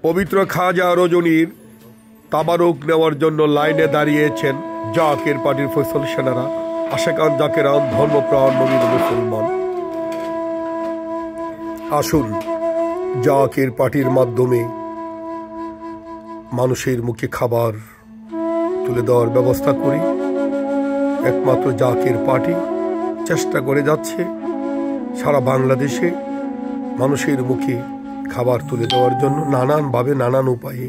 পবিত্র খাজা রজনীর তাবারুক নেওয়ার জন্য লাইনে দাঁড়িয়েছেন জাকের পার্টির ফয়সাল সেনারা, আশেকান জাকেরান, ধর্মপ্রাণ নবীন মুসলমান। আসুন জাকের পার্টির মাধ্যমে মানুষের মুখে খাবার তুলে দেওয়ার ব্যবস্থা করি। একমাত্র জাকের পার্টি চেষ্টা করে যাচ্ছে সারা বাংলাদেশে মানুষের মুখে খাবার তুলে দেওয়ার জন্য নানানভাবে নানান উপায়ে।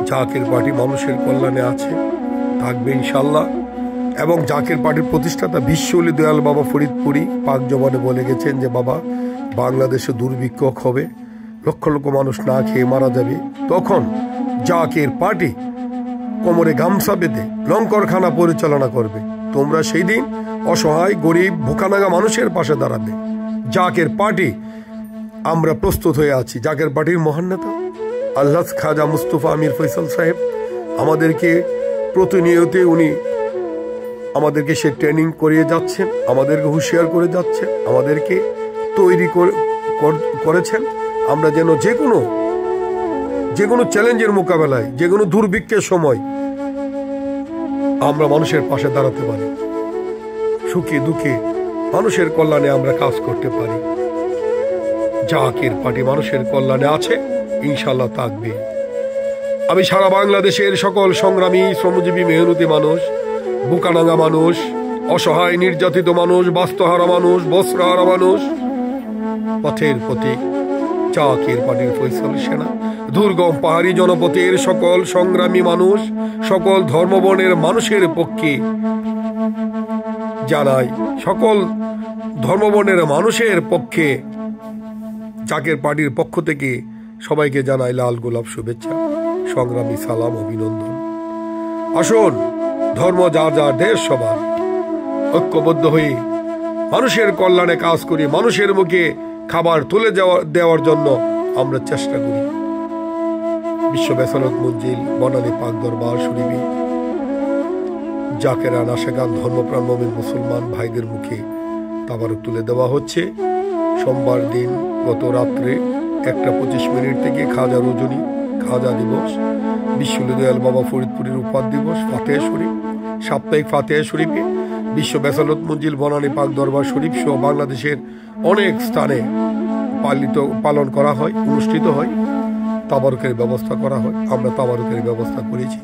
জাকের পার্টি মানুষের কল্যাণে আছে, থাকবে ইনশাল্লাহ। এবং জাকের পার্টির প্রতিষ্ঠাতা বিশ্বলি দয়াল বাবা ফরিদপুরি পাক জবানে বলে গেছেন যে বাবা, বাংলাদেশে দুর্ভিক্ষ হবে, লক্ষ লক্ষ মানুষ না খেয়ে মারা যাবে, তখন জাকের পার্টি কোমরে গামছা বেঁধে লঙ্করখানা পরিচালনা করবে। তোমরা সেই দিন অসহায় গরিব ভুকানাগা মানুষের পাশে দাঁড়াবে। জাকের পার্টি আমরা প্রস্তুত হয়ে আছি। জাকের পার্টির মহান নেতা আল্লাহ খাজা মুস্তফা আমির ফয়সাল সাহেব আমাদেরকে প্রতিনিয়ত উনি আমাদেরকে সে ট্রেনিং করিয়ে যাচ্ছেন, আমাদেরকে হুঁশিয়ার করে যাচ্ছেন, আমাদেরকে তৈরি করেছেন আমরা যেন যে কোনো চ্যালেঞ্জের মোকাবেলায়, যে কোনো দুর্ভিক্ষের সময় আমরা মানুষের পাশে দাঁড়াতে পারি, সুখে দুঃখে মানুষের কল্যাণে আমরা কাজ করতে পারি। জাকের পার্টি মানুষের কল্যাণে আছে, ইনশাল্লাহ থাকবে। আমি সারা বাংলাদেশের সকল সংগ্রামী শ্রমজীবী মেহনতি মানুষ, বুকানাঙ্গা মানুষ, অসহায় নির্যাতিত মানুষ, বাস্তুহারা মানুষ, বস্ত্রহারা মানুষ, পথের প্রতীক জাকের পার্টির ফয়সাল সেনা, দুর্গম পাহাড়ি জনপথের সকল সংগ্রামী মানুষ, সকল ধর্মবর্ণের মানুষের পক্ষে জানাই, সকল ধর্মবর্ণের মানুষের পক্ষে জাকের পার্টির পক্ষ থেকে সবাইকে জানাই লাল গোলাপ শুভেচ্ছা, সংগ্রামী সালাম, অভিনন্দন। আসুন ধর্ম যার যার, দেশ সবার, ঐক্যবদ্ধ হয়ে মানুষের কল্যাণে কাজ করি, মানুষের মুখে খাবার তুলে দেওয়ার জন্য আমরা চেষ্টা করি। বিশ্ব বেসারত মঞ্জিল বনানী পাক দরবার শরীফে জাকেরান, আশেকান, ধর্মপ্রাণ মুমিন মুসলমান ভাইদের মুখে তাবারুক তুলে দেওয়া হচ্ছে। সোমবার দিন গত রাত্রে 1:25 থেকে খাজা রজনী, খাজা দিবস, বিশ্বলি দয়াল বাবা ফরিদপুরের উপাদ দিবস, ফাতেহা শরীফ, সাপ্তাহিক ফাতেহা শরীফে বিশ্ব বেসারত মঞ্জিল বনানী পাক দরবার শরীফ সহ বাংলাদেশের অনেক স্থানে পালন করা হয়, অনুষ্ঠিত হয়, তাবারুকের ব্যবস্থা করা হয়। আমরা তাবারুকের ব্যবস্থা করেছি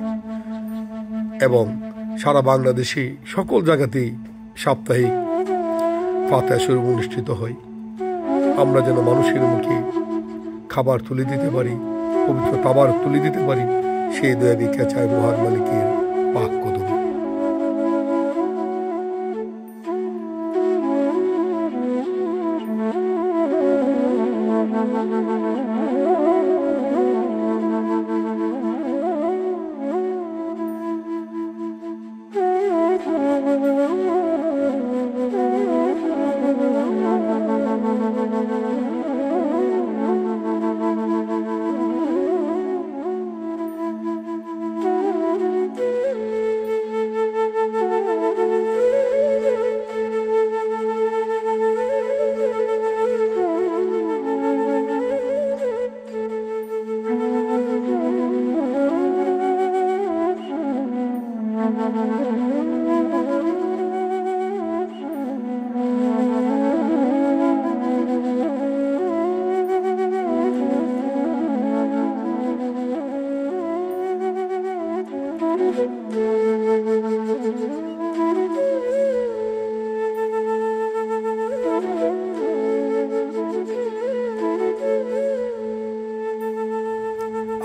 এবং সারা বাংলাদেশে সকল জায়গাতেই সাপ্তাহিক ফাতেহা শরীফ অনুষ্ঠিত হয়। আমরা যেন মানুষের মুখে খাবার তুলে দিতে পারি, পবিত্র তাবারুক তুলে দিতে পারি, সেই দয়া ভিক্ষা চায় মহান মালিকের পাক কদমে।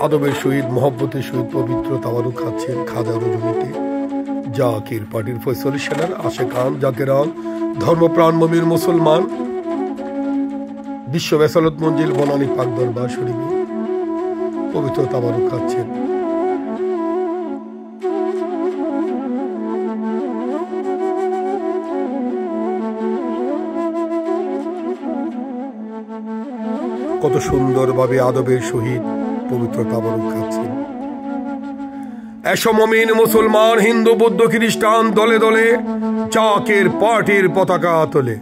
আদবের সহিত, মহব্বতের সহিত পবিত্র তাবারুক খাচ্ছেন খাজা রজনীতে জাকের পার্টির ফয়সাল সেনার, আশেকান, জাকেরান, ধর্মপ্রাণ মুমিন মুসলমান, বিশ্ব বেসারত মঞ্জিল বনানী পাক দরবার শরীফে পবিত্র তাবারুক খাচ্ছেন। কত সুন্দরভাবে আদবের সহিত পবিত্র তাবারুক খাচ্ছেন। এসো মুমিন মুসলমান, হিন্দু, বৌদ্ধ, খ্রিস্টান, দলে দলে জাকের পার্টির পতাকা তোলে।